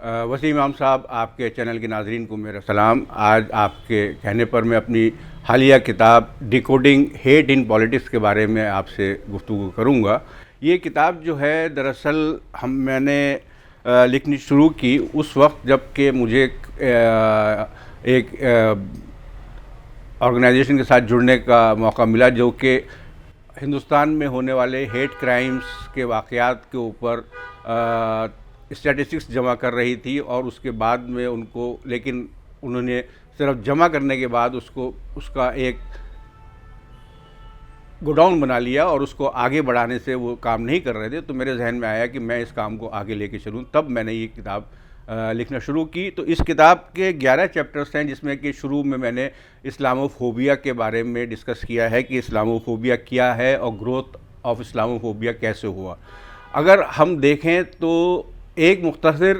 वसीम इमाम साहब, आपके चैनल के नाज़रीन को मेरा सलाम। आज आपके कहने पर मैं अपनी हालिया किताब डिकोडिंग हेट इन पॉलिटिक्स के बारे में आपसे गुफ्तगू करूँगा। ये किताब जो है दरअसल मैंने लिखनी शुरू की उस वक्त जब कि मुझे एक ऑर्गेनाइजेशन के साथ जुड़ने का मौका मिला जो कि हिंदुस्तान में होने वाले हेट क्राइम्स के वाक़यात के ऊपर स्टैटिस्टिक्स जमा कर रही थी। और उसके बाद में लेकिन उन्होंने सिर्फ जमा करने के बाद उसका एक गोडाउन बना लिया और उसको आगे बढ़ाने से वो काम नहीं कर रहे थे। तो मेरे जहन में आया कि मैं इस काम को आगे लेके चलूँ, तब मैंने ये किताब लिखना शुरू की। तो इस किताब के 11 चैप्टर्स हैं, जिसमें कि शुरू में मैंने इस्लामोफोबिया के बारे में डिस्कस किया है कि इस्लामोफोबिया क्या है और ग्रोथ ऑफ इस्लामोफोबिया कैसे हुआ। अगर हम देखें तो एक मुख्तसर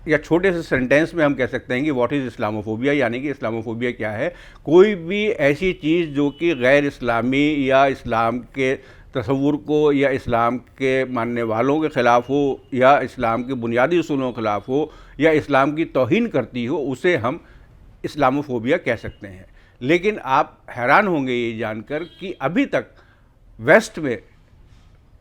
या छोटे से सेंटेंस में हम कह सकते हैं कि व्हाट इज़ इस्लामोफोबिया, यानी कि इस्लामोफोबिया क्या है। कोई भी ऐसी चीज़ जो कि गैर इस्लामी या इस्लाम के तसव्वुर को या इस्लाम के मानने वालों के ख़िलाफ़ हो या इस्लाम के बुनियादी उसूलों के ख़िलाफ़ हो या इस्लाम की तौहीन करती हो, उसे हम इस्लामोफोबिया कह सकते हैं। लेकिन आप हैरान होंगे ये जानकर कि अभी तक वेस्ट में,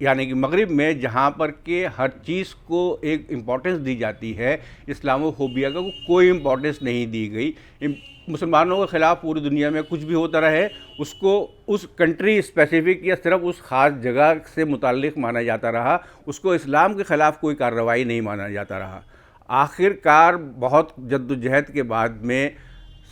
यानी कि मगरिब में, जहाँ पर के हर चीज़ को एक इम्पॉर्टेंस दी जाती है, इस्लामोफोबिया का कोई इम्पॉर्टेंस नहीं दी गई। मुसलमानों के ख़िलाफ़ पूरी दुनिया में कुछ भी होता रहे, उसको उस कंट्री स्पेसिफ़िक या सिर्फ उस ख़ास जगह से मुताल्लिक़ माना जाता रहा, उसको इस्लाम के ख़िलाफ़ कोई कार्रवाई नहीं माना जाता रहा। आखिरकार बहुत जद्दोजहद के बाद में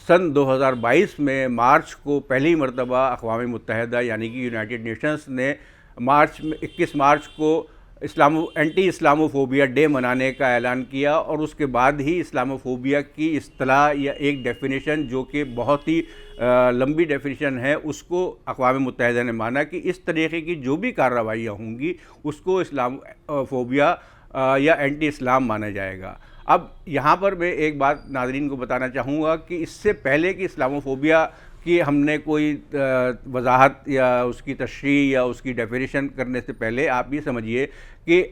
सन 2022 में मार्च को पहली मरतबा अक़वाम मुत्तहिदा यानी कि यूनाइटेड नेशंस ने 21 मार्च को एंटी इस्लामोफोबिया डे मनाने का ऐलान किया। और उसके बाद ही इस्लामोफोबिया की इस्तिलाह या एक डेफिनेशन जो कि बहुत ही लंबी डेफिनेशन है, उसको अक़वाम मुत्तहिदा ने माना कि इस तरीक़े की जो भी कार्रवाइयाँ होंगी उसको इस्लामोफोबिया या एंटी इस्लाम माना जाएगा। अब यहाँ पर मैं एक बात नाज़रीन को बताना चाहूँगा कि इससे पहले कि इस्लामोफोबिया कि हमने कोई वजाहत या उसकी तशरीह या उसकी डेफिनेशन करने से पहले आप ये समझिए कि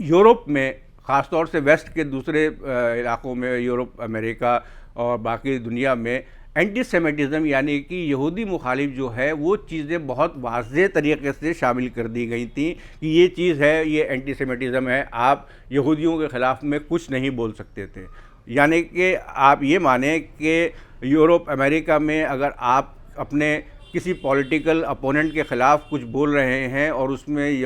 यूरोप में, ख़ास तौर से वेस्ट के दूसरे इलाक़ों में, यूरोप, अमेरिका और बाकी दुनिया में एंटीसेमिटिज़म यानी कि यहूदी मुखालिफ जो है वो चीज़ें बहुत वाज़ेह तरीक़े से शामिल कर दी गई थी कि ये चीज़ है, ये एंटीसेमिटिज़म है, आप यहूदियों के ख़िलाफ़ में कुछ नहीं बोल सकते थे। यानी कि आप ये माने कि यूरोप, अमेरिका में अगर आप अपने किसी पॉलिटिकल अपोनेंट के ख़िलाफ़ कुछ बोल रहे हैं और उसमें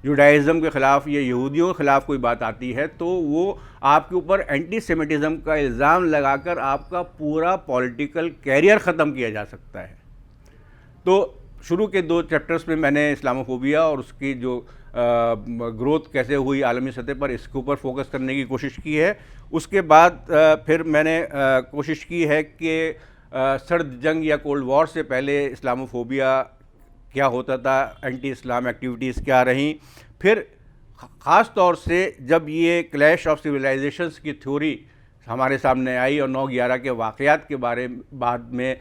जुडाइज़म के ख़िलाफ़ या यहूदियों के ख़िलाफ़ कोई बात आती है, तो वो आपके ऊपर एंटीसेमिटिज़म का इल्ज़ाम लगाकर आपका पूरा पॉलिटिकल कैरियर ख़त्म किया जा सकता है। तो शुरू के 2 चैप्टर्स में मैंने इस्लामोफोबिया और उसकी जो ग्रोथ कैसे हुई आलमी सतह पर, इसके ऊपर फोकस करने की कोशिश की है। उसके बाद फिर मैंने कोशिश की है कि सर्द जंग या कोल्ड वॉर से पहले इस्लामोफोबिया क्या होता था, एंटी इस्लाम एक्टिविटीज़ क्या रहीं। फिर ख़ास तौर से जब ये क्लैश ऑफ सिविलाइजेशंस की थ्योरी हमारे सामने आई और 9/11 के वाक़यात के बारे बाद में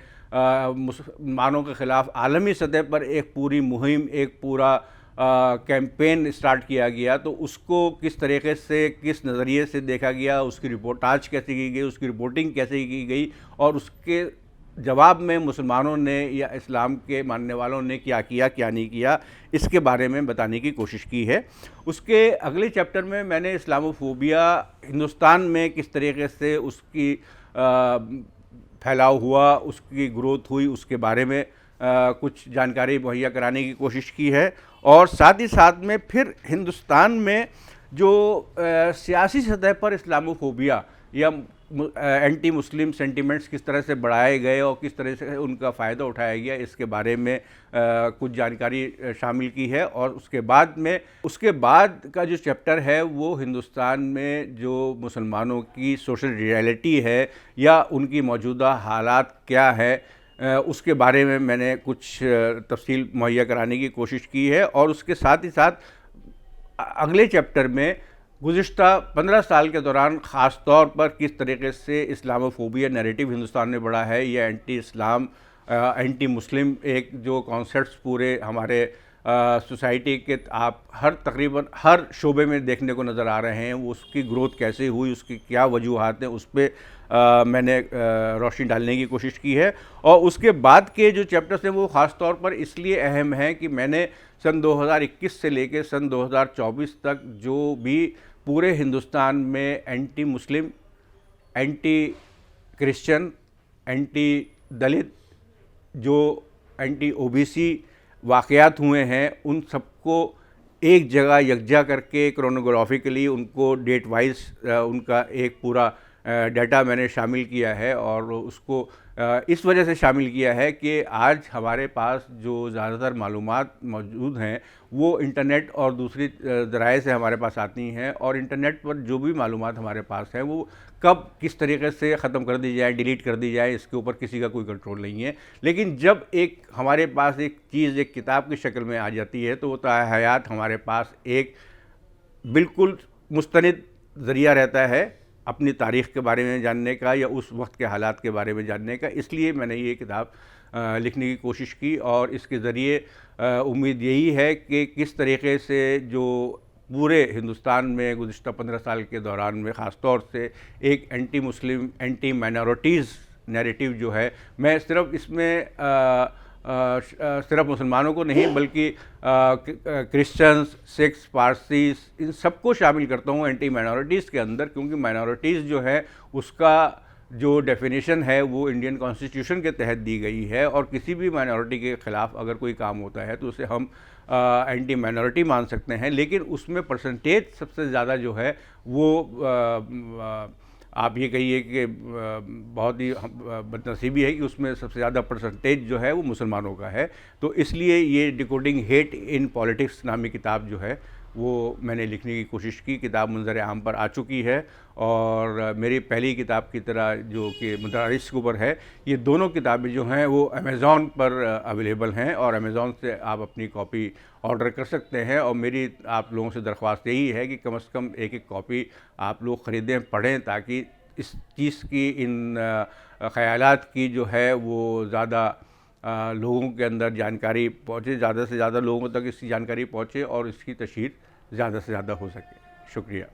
मुसलमानों के ख़िलाफ़ आलमी सतह पर एक पूरी मुहिम, एक पूरा कैंपेन स्टार्ट किया गया, तो उसको किस तरीके से, किस नज़रिए से देखा गया, उसकी रिपोर्टाज कैसे की गई, उसकी रिपोर्टिंग कैसे की गई और उसके जवाब में मुसलमानों ने या इस्लाम के मानने वालों ने क्या किया, क्या नहीं किया, इसके बारे में बताने की कोशिश की है। उसके अगले चैप्टर में मैंने इस्लामोफोबिया हिंदुस्तान में किस तरीके से उसकी फैलाव हुआ, उसकी ग्रोथ हुई, उसके बारे में कुछ जानकारी मुहैया कराने की कोशिश की है। और साथ ही साथ में फिर हिंदुस्तान में जो सियासी सतह पर इस्लामोफोबिया या एंटी मुस्लिम सेंटिमेंट्स किस तरह से बढ़ाए गए और किस तरह से उनका फ़ायदा उठाया गया, इसके बारे में कुछ जानकारी शामिल की है। और उसके बाद का जो चैप्टर है वो हिंदुस्तान में जो मुसलमानों की सोशल रियलिटी है या उनकी मौजूदा हालात क्या है, उसके बारे में मैंने कुछ तफसील मुहैया कराने की कोशिश की है। और उसके साथ ही साथ अगले चैप्टर में गुज़िश्ता 15 साल के दौरान ख़ास तौर पर किस तरीके से इस्लामोफोबिया नैरेटिव हिंदुस्तान में बढ़ा है, या एंटी इस्लाम, एंटी मुस्लिम एक जो कॉन्सेप्ट्स पूरे हमारे सोसाइटी के आप तकरीबन हर शोबे में देखने को नज़र आ रहे हैं। वो उसकी ग्रोथ कैसे हुई, उसकी क्या वजूहात हैं, उस पे मैंने रोशनी डालने की कोशिश की है। और उसके बाद के जो चैप्टर्स हैं वो ख़ास तौर पर इसलिए अहम हैं कि मैंने सन 2021 से लेके सन 2024 तक जो भी पूरे हिंदुस्तान में anti Muslim, anti Christian, anti Dalit, जो एंटी ओबीसी वाक़यात हुए हैं, उन सबको एक जगह यकजा करके क्रोनोग्राफिकली उनको डेट वाइज उनका एक पूरा डाटा मैंने शामिल किया है। और उसको इस वजह से शामिल किया है कि आज हमारे पास जो ज़्यादातर मालूमात मौजूद हैं वो इंटरनेट और दूसरी ज़राए से हमारे पास आती हैं। और इंटरनेट पर जो भी मालूमात हमारे पास है वो कब किस तरीके से ख़त्म कर दी जाए, डिलीट कर दी जाए, इसके ऊपर किसी का कोई कंट्रोल नहीं है। लेकिन जब एक हमारे पास एक चीज़ एक किताब की शक्ल में आ जाती है तो वो ताहयात हमारे पास एक बिल्कुल मुस्तनिद ज़रिया रहता है अपनी तारीख़ के बारे में जानने का या उस वक्त के हालात के बारे में जानने का। इसलिए मैंने ये किताब लिखने की कोशिश की और इसके ज़रिए उम्मीद यही है कि किस तरीके से जो पूरे हिंदुस्तान में गुज़िश्ता 15 साल के दौरान में ख़ास तौर से एक anti Muslim, anti minorities narrative जो है, मैं सिर्फ इसमें सिर्फ मुसलमानों को नहीं बल्कि क्रिश्चियंस, सिख्स, पारसीस, इन सबको शामिल करता हूँ एंटी माइनॉरिटीज़ के अंदर। क्योंकि माइनॉरिटीज़ जो है उसका जो डेफिनेशन है वो इंडियन कॉन्स्टिट्यूशन के तहत दी गई है। और किसी भी माइनॉरिटी के ख़िलाफ़ अगर कोई काम होता है तो उसे हम एंटी माइनॉरिटी मान सकते हैं। लेकिन उसमें परसेंटेज सबसे ज़्यादा जो है वो आप ये कहिए कि बहुत ही बदनसीबी है कि उसमें सबसे ज़्यादा परसेंटेज जो है वो मुसलमानों का है। तो इसलिए ये डिकोडिंग हेट इन पॉलिटिक्स नामी किताब जो है वो मैंने लिखने की कोशिश की। किताब मंज़र आम पर आ चुकी है और मेरी पहली किताब की तरह जो कि मदारिस के ऊपर है, ये दोनों किताबें जो हैं वो अमेज़ॉन पर अवेलेबल हैं और अमेज़ॉन से आप अपनी कॉपी ऑर्डर कर सकते हैं। और मेरी आप लोगों से दरख्वास्त यही है कि कम से कम एक कॉपी आप लोग ख़रीदें, पढ़ें, ताकि इस चीज़ की, इन ख़यालात की जो है वो ज़्यादा लोगों के अंदर जानकारी पहुँचे, ज़्यादा से ज़्यादा लोगों तक इसकी जानकारी पहुँचे और इसकी तशहीर ज़्यादा से ज़्यादा हो सके। शुक्रिया।